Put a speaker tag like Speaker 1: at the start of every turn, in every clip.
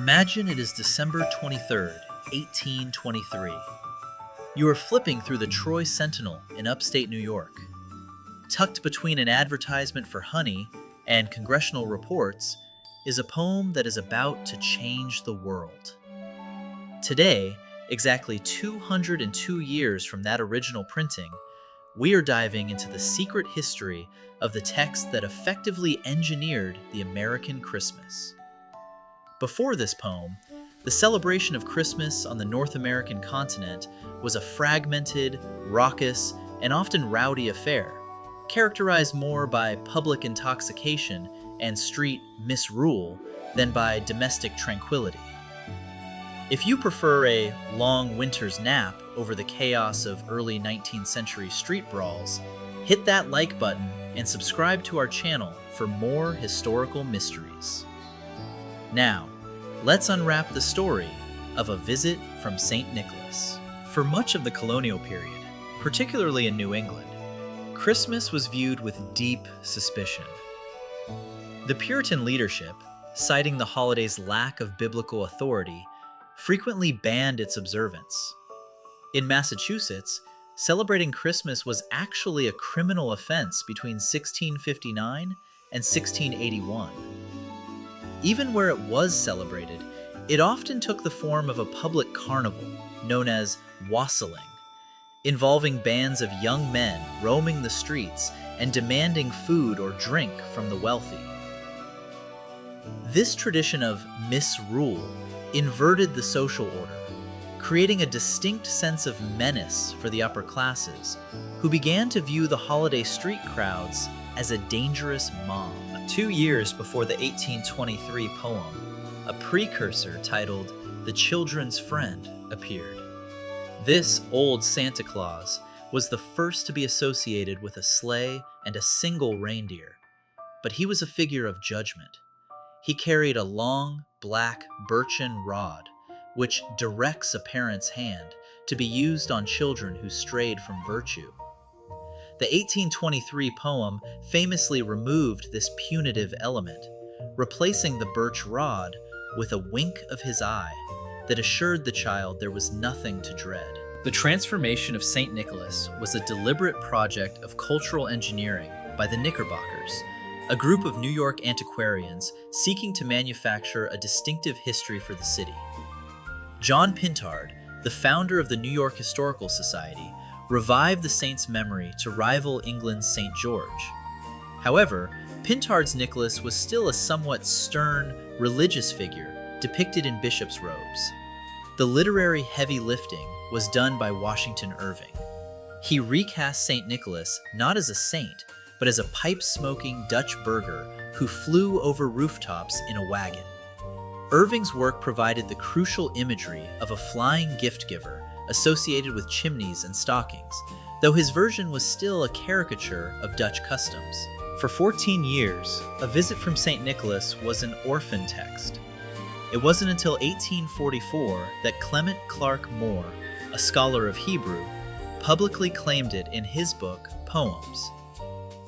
Speaker 1: Imagine it is December 23rd, 1823. You are flipping through the Troy Sentinel in upstate New York. Tucked between an advertisement for honey and congressional reports is a poem that is about to change the world. Today, exactly 202 years from that original printing, we are diving into the secret history of the text that effectively engineered the American Christmas. Before this poem, the celebration of Christmas on the North American continent was a fragmented, raucous, and often rowdy affair, characterized more by public intoxication and street misrule than by domestic tranquility. If you prefer a long winter's nap over the chaos of early 19th century street brawls, hit that like button and subscribe to our channel for more historical mysteries. Now, let's unwrap the story of A Visit from St. Nicholas. For much of the colonial period, particularly in New England, Christmas was viewed with deep suspicion. The Puritan leadership, citing the holiday's lack of biblical authority, frequently banned its observance. In Massachusetts, celebrating Christmas was actually a criminal offense between 1659 and 1681. Even where it was celebrated, it often took the form of a public carnival known as wassailing, involving bands of young men roaming the streets and demanding food or drink from the wealthy. This tradition of misrule inverted the social order, creating a distinct sense of menace for the upper classes, who began to view the holiday street crowds as a dangerous mob. 2 years before the 1823 poem, a precursor titled The Children's Friend appeared. This old Santa Claus was the first to be associated with a sleigh and a single reindeer, but he was a figure of judgment. He carried a long, black birchen rod, which directs a parent's hand to be used on children who strayed from virtue. The 1823 poem famously removed this punitive element, replacing the birch rod with a wink of his eye that assured the child there was nothing to dread. The transformation of St. Nicholas was a deliberate project of cultural engineering by the Knickerbockers, a group of New York antiquarians seeking to manufacture a distinctive history for the city. John Pintard, the founder of the New York Historical Society, revived the saint's memory to rival England's St. George. However, Pintard's Nicholas was still a somewhat stern, religious figure depicted in bishop's robes. The literary heavy lifting was done by Washington Irving. He recast St. Nicholas not as a saint, but as a pipe-smoking Dutch burgher who flew over rooftops in a wagon. Irving's work provided the crucial imagery of a flying gift giver associated with chimneys and stockings, though his version was still a caricature of Dutch customs. For 14 years, A Visit from St. Nicholas was an orphan text. It wasn't until 1844 that Clement Clarke Moore, a scholar of Hebrew, publicly claimed it in his book, Poems.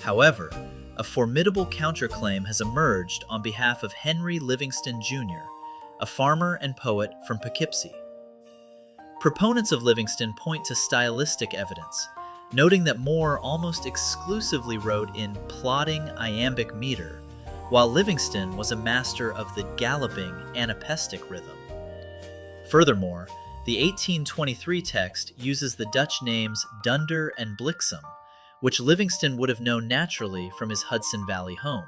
Speaker 1: However, a formidable counterclaim has emerged on behalf of Henry Livingston Jr., a farmer and poet from Poughkeepsie. Proponents of Livingston point to stylistic evidence, noting that Moore almost exclusively wrote in plodding iambic meter, while Livingston was a master of the galloping anapestic rhythm. Furthermore, the 1823 text uses the Dutch names Dunder and Blixem, which Livingston would have known naturally from his Hudson Valley home.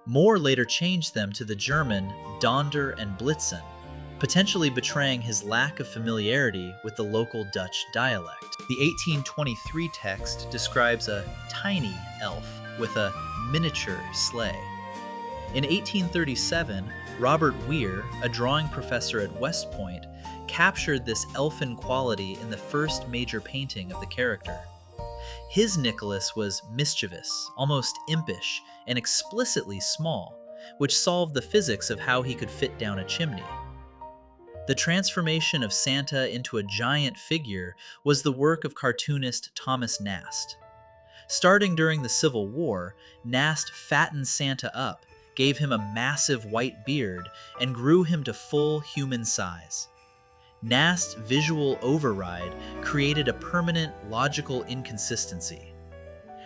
Speaker 1: Moore later changed them to the German Donder and Blixen, potentially betraying his lack of familiarity with the local Dutch dialect. The 1823 text describes a tiny elf with a miniature sleigh. In 1837, Robert Weir, a drawing professor at West Point, captured this elfin quality in the first major painting of the character. His Nicholas was mischievous, almost impish, and explicitly small, which solved the physics of how he could fit down a chimney. The transformation of Santa into a giant figure was the work of cartoonist Thomas Nast. Starting during the Civil War, Nast fattened Santa up, gave him a massive white beard and grew him to full human size. Nast's visual override created a permanent logical inconsistency.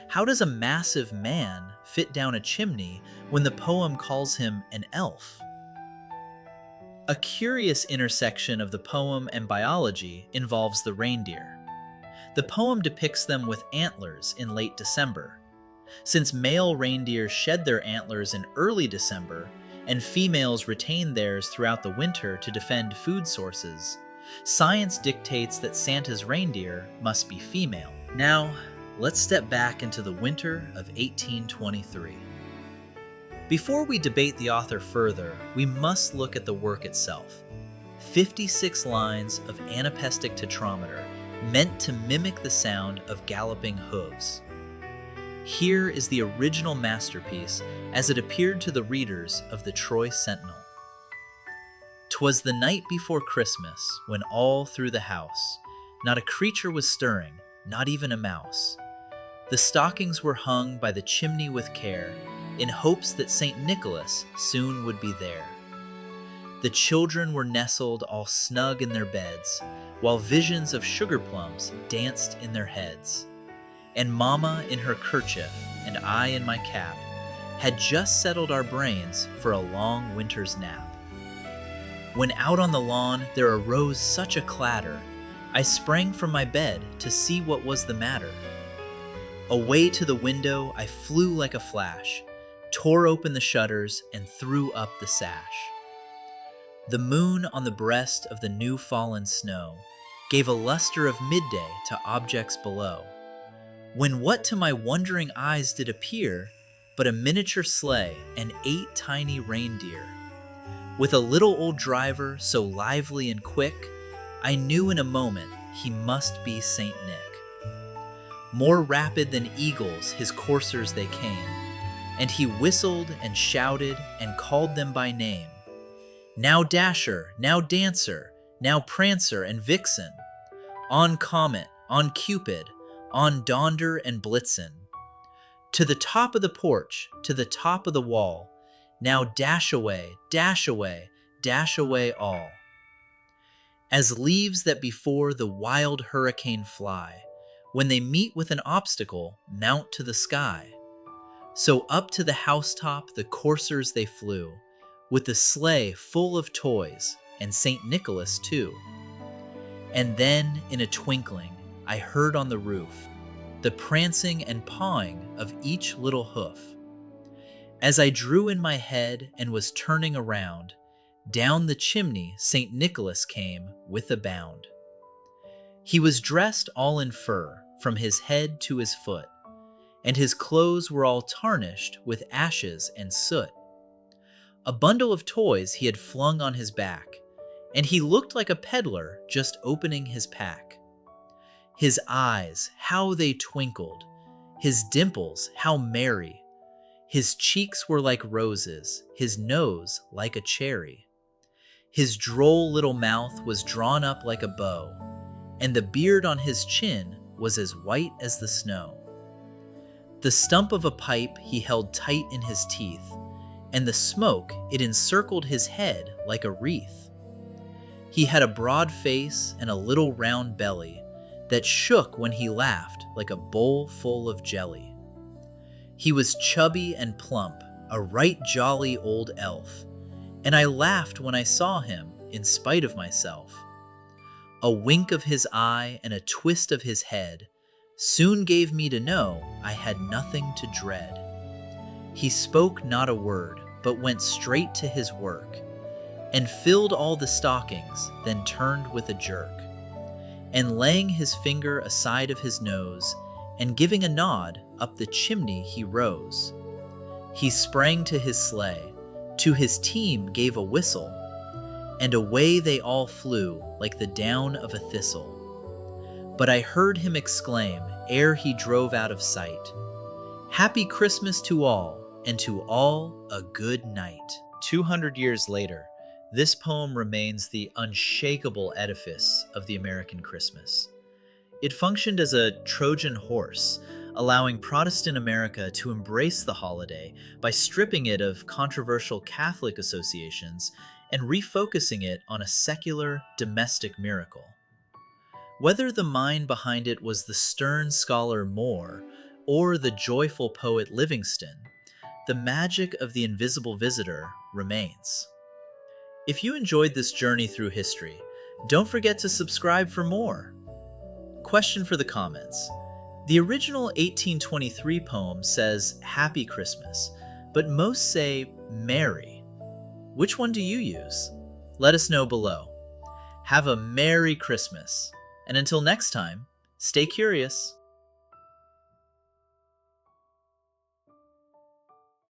Speaker 1: How does a massive man fit down a chimney when the poem calls him an elf? A curious intersection of the poem and biology involves the reindeer. The poem depicts them with antlers in late December. Since male reindeer shed their antlers in early December, and females retain theirs throughout the winter to defend food sources, science dictates that Santa's reindeer must be female. Now, let's step back into the winter of 1823. Before we debate the author further, we must look at the work itself. 56 lines of anapestic tetrameter meant to mimic the sound of galloping hooves. Here is the original masterpiece as it appeared to the readers of the Troy Sentinel. "'Twas the night before Christmas, when all through the house not a creature was stirring, not even a mouse. The stockings were hung by the chimney with care, in hopes that St. Nicholas soon would be there. The children were nestled all snug in their beds, while visions of sugar plums danced in their heads. And Mama in her kerchief, and I in my cap, had just settled our brains for a long winter's nap. When out on the lawn there arose such a clatter, I sprang from my bed to see what was the matter. Away to the window I flew like a flash, tore open the shutters, and threw up the sash. The moon on the breast of the new fallen snow gave a luster of midday to objects below, when what to my wondering eyes did appear but a miniature sleigh and 8 tiny reindeer. With a little old driver so lively and quick, I knew in a moment he must be Saint Nick. More rapid than eagles his coursers they came, and he whistled and shouted and called them by name. Now Dasher, now Dancer, now Prancer and Vixen, on Comet, on Cupid, on Dunder and Blixem. To the top of the porch, to the top of the wall, now dash away, dash away, dash away all. As leaves that before the wild hurricane fly, when they meet with an obstacle, mount to the sky. So up to the housetop the coursers they flew, with the sleigh full of toys, and St. Nicholas too. And then, in a twinkling, I heard on the roof the prancing and pawing of each little hoof. As I drew in my head and was turning around, down the chimney St. Nicholas came with a bound. He was dressed all in fur, from his head to his foot, and his clothes were all tarnished with ashes and soot. A bundle of toys he had flung on his back, and he looked like a peddler just opening his pack. His eyes, how they twinkled, his dimples, how merry. His cheeks were like roses, his nose like a cherry. His droll little mouth was drawn up like a bow, and the beard on his chin was as white as the snow. The stump of a pipe he held tight in his teeth, and the smoke, it encircled his head like a wreath. He had a broad face and a little round belly that shook when he laughed like a bowl full of jelly. He was chubby and plump, a right jolly old elf, and I laughed when I saw him in spite of myself. A wink of his eye and a twist of his head soon gave me to know I had nothing to dread. He spoke not a word, but went straight to his work, and filled all the stockings, then turned with a jerk. And laying his finger aside of his nose, and giving a nod, up the chimney he rose. He sprang to his sleigh, to his team gave a whistle, and away they all flew like the down of a thistle. But I heard him exclaim, ere he drove out of sight, "Happy Christmas to all, and to all a good night." 200 years later, this poem remains the unshakable edifice of the American Christmas. It functioned as a Trojan horse, allowing Protestant America to embrace the holiday by stripping it of controversial Catholic associations and refocusing it on a secular, domestic miracle. Whether the mind behind it was the stern scholar Moore or the joyful poet Livingston, the magic of the invisible visitor remains. If you enjoyed this journey through history, don't forget to subscribe for more. Question for the comments. The original 1823 poem says Happy Christmas, but most say Merry. Which one do you use? Let us know below. Have a Merry Christmas, and until next time, stay curious.